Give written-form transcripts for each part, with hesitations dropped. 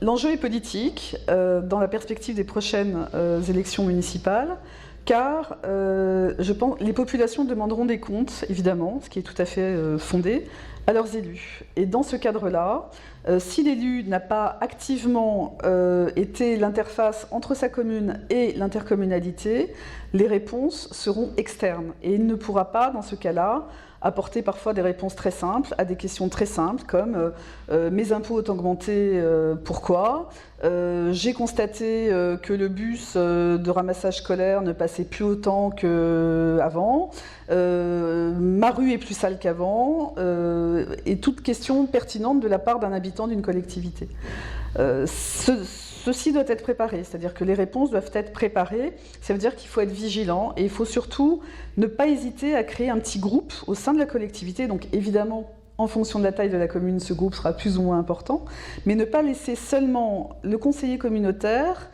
L'enjeu est politique dans la perspective des prochaines élections municipales, car je pense les populations demanderont des comptes, évidemment, ce qui est tout à fait fondé, à leurs élus. Et dans ce cadre-là, si l'élu n'a pas activement été l'interface entre sa commune et l'intercommunalité, les réponses seront externes. Et il ne pourra pas, dans ce cas-là, apporter parfois des réponses très simples à des questions très simples comme mes impôts ont augmenté, pourquoi ? J'ai constaté que le bus de ramassage scolaire ne passait plus autant qu'avant, ma rue est plus sale qu'avant, et toute question pertinente de la part d'un habitant d'une collectivité. Ceci doit être préparé, c'est-à-dire que les réponses doivent être préparées. Ça veut dire qu'il faut être vigilant et il faut surtout ne pas hésiter à créer un petit groupe au sein de la collectivité. Donc évidemment, en fonction de la taille de la commune, ce groupe sera plus ou moins important, mais ne pas laisser seulement le conseiller communautaire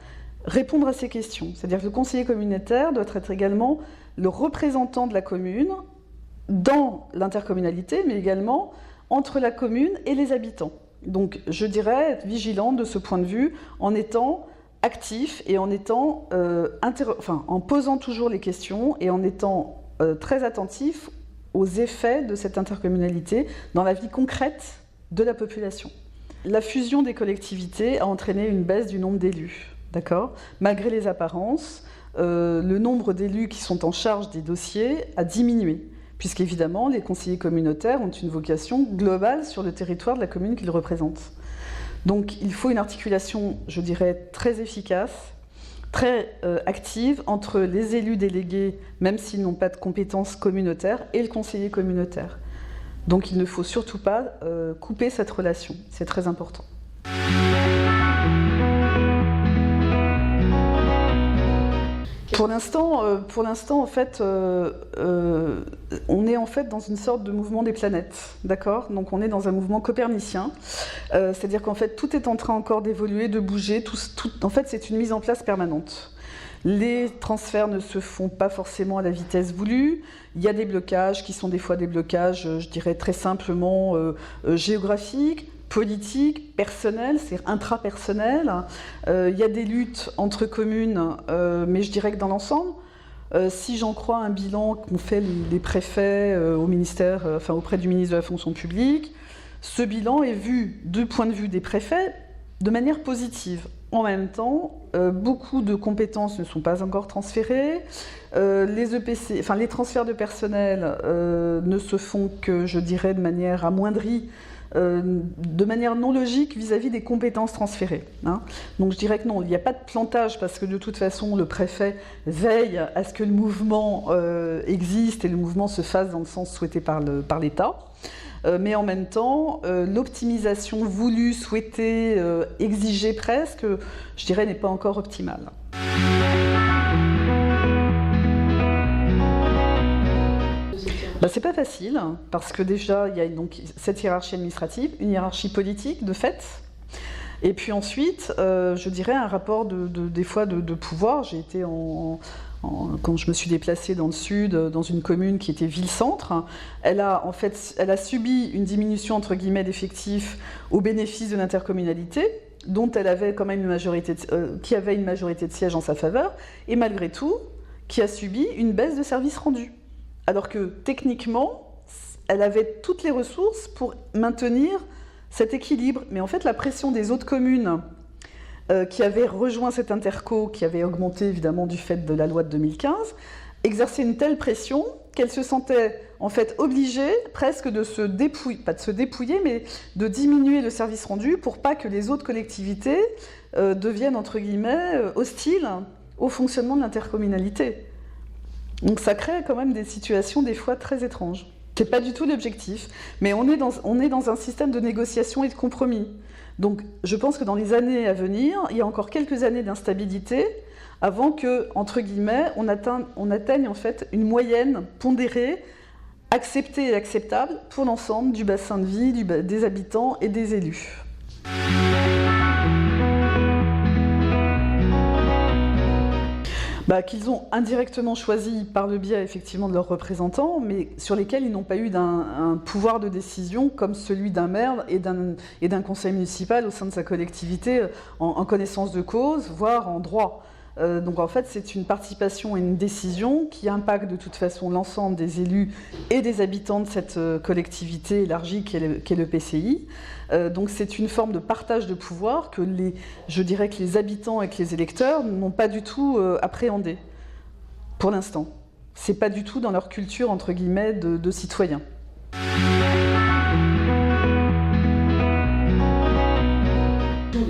répondre à ces questions. C'est-à-dire que le conseiller communautaire doit être également le représentant de la commune dans l'intercommunalité, mais également entre la commune et les habitants. Donc je dirais être vigilant de ce point de vue en étant actif et en étant en posant toujours les questions et en étant très attentif aux effets de cette intercommunalité dans la vie concrète de la population. La fusion des collectivités a entraîné une baisse du nombre d'élus, d'accord ? Malgré les apparences, le nombre d'élus qui sont en charge des dossiers a diminué, puisqu'évidemment, les conseillers communautaires ont une vocation globale sur le territoire de la commune qu'ils représentent. Donc il faut une articulation, je dirais, très efficace, très active entre les élus délégués, même s'ils n'ont pas de compétences communautaires, et le conseiller communautaire. Donc il ne faut surtout pas couper cette relation, c'est très important. Pour l'instant, en fait, on est en fait dans une sorte de mouvement des planètes, d'accord ? Donc on est dans un mouvement copernicien, c'est-à-dire qu'en fait tout est en train encore d'évoluer, de bouger, en fait c'est une mise en place permanente. Les transferts ne se font pas forcément à la vitesse voulue, il y a des blocages qui sont des fois des blocages, je dirais très simplement géographiques, politique, personnelle, c'est intrapersonnel. Il y a des luttes entre communes, mais je dirais que dans l'ensemble, si j'en crois un bilan qu'ont fait les préfets au ministère, auprès du ministre de la fonction publique, ce bilan est vu du point de vue des préfets de manière positive. En même temps, beaucoup de compétences ne sont pas encore transférées. Les EPC, les transferts de personnel ne se font que, je dirais, de manière amoindrie, de manière non logique vis-à-vis des compétences transférées. Hein. Donc je dirais que non, il n'y a pas de plantage parce que de toute façon le préfet veille à ce que le mouvement existe et le mouvement se fasse dans le sens souhaité par l'État. Mais en même temps, l'optimisation voulue, souhaitée, exigée presque, je dirais, n'est pas encore optimale. C'est pas facile, parce que déjà, il y a donc cette hiérarchie administrative, une hiérarchie politique, de fait, et puis ensuite, je dirais, un rapport des fois de pouvoir. J'ai été quand je me suis déplacée dans le sud, dans une commune qui était ville-centre, elle a subi une diminution, entre guillemets, d'effectifs au bénéfice de l'intercommunalité, dont elle avait quand même qui avait une majorité de sièges en sa faveur, et malgré tout, qui a subi une baisse de services rendus. Alors que, techniquement, elle avait toutes les ressources pour maintenir cet équilibre. Mais en fait, la pression des autres communes qui avaient rejoint cet interco, qui avait augmenté évidemment du fait de la loi de 2015, exerçait une telle pression qu'elle se sentait en fait obligée presque de se dépouiller, pas de se dépouiller, mais de diminuer le service rendu pour pas que les autres collectivités deviennent, entre guillemets, hostiles au fonctionnement de l'intercommunalité. Donc ça crée quand même des situations des fois très étranges. C'est pas du tout l'objectif, mais on est dans un système de négociation et de compromis. Donc je pense que dans les années à venir, il y a encore quelques années d'instabilité avant que, entre guillemets, on atteigne en fait une moyenne pondérée, acceptée et acceptable pour l'ensemble du bassin de vie, des habitants et des élus. Qu'ils ont indirectement choisi par le biais effectivement de leurs représentants, mais sur lesquels ils n'ont pas eu un pouvoir de décision comme celui d'un maire et d'un conseil municipal au sein de sa collectivité en connaissance de cause, voire en droit. Donc en fait, c'est une participation et une décision qui impacte de toute façon l'ensemble des élus et des habitants de cette collectivité élargie qu'est le PCI. Donc c'est une forme de partage de pouvoir que je dirais que les habitants et que les électeurs n'ont pas du tout appréhendé pour l'instant. C'est pas du tout dans leur culture entre guillemets de citoyens.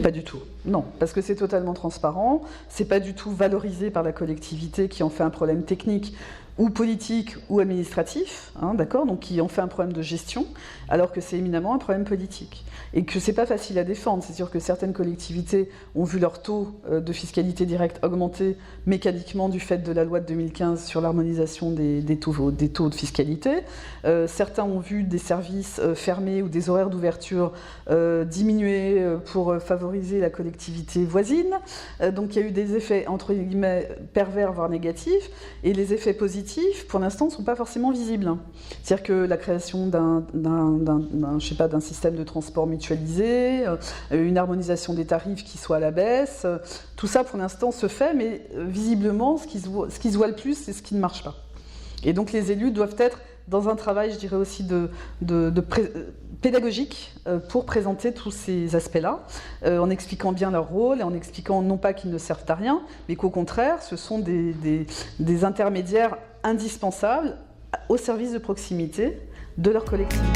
Pas du tout, non, parce que c'est totalement transparent, c'est pas du tout valorisé par la collectivité qui en fait un problème technique ou politique ou administratif, hein, d'accord, donc qui en fait un problème de gestion, alors que c'est éminemment un problème politique. Et que c'est pas facile à défendre. C'est sûr que certaines collectivités ont vu leur taux de fiscalité directe augmenter mécaniquement du fait de la loi de 2015 sur l'harmonisation des taux de fiscalité. Certains ont vu des services fermés ou des horaires d'ouverture diminuer pour favoriser la collectivité voisine. Donc il y a eu des effets, entre guillemets, pervers, voire négatifs, et les effets positifs, pour l'instant, ne sont pas forcément visibles. C'est-à-dire que la création d'un système de transport mutualisé, une harmonisation des tarifs qui soit à la baisse, tout ça, pour l'instant, se fait, mais visiblement, ce qui se voit le plus, c'est ce qui ne marche pas. Et donc les élus doivent être dans un travail, je dirais aussi, pédagogique pour présenter tous ces aspects-là, en expliquant bien leur rôle et en expliquant non pas qu'ils ne servent à rien, mais qu'au contraire, ce sont des intermédiaires indispensables au service de proximité de leur collectivité.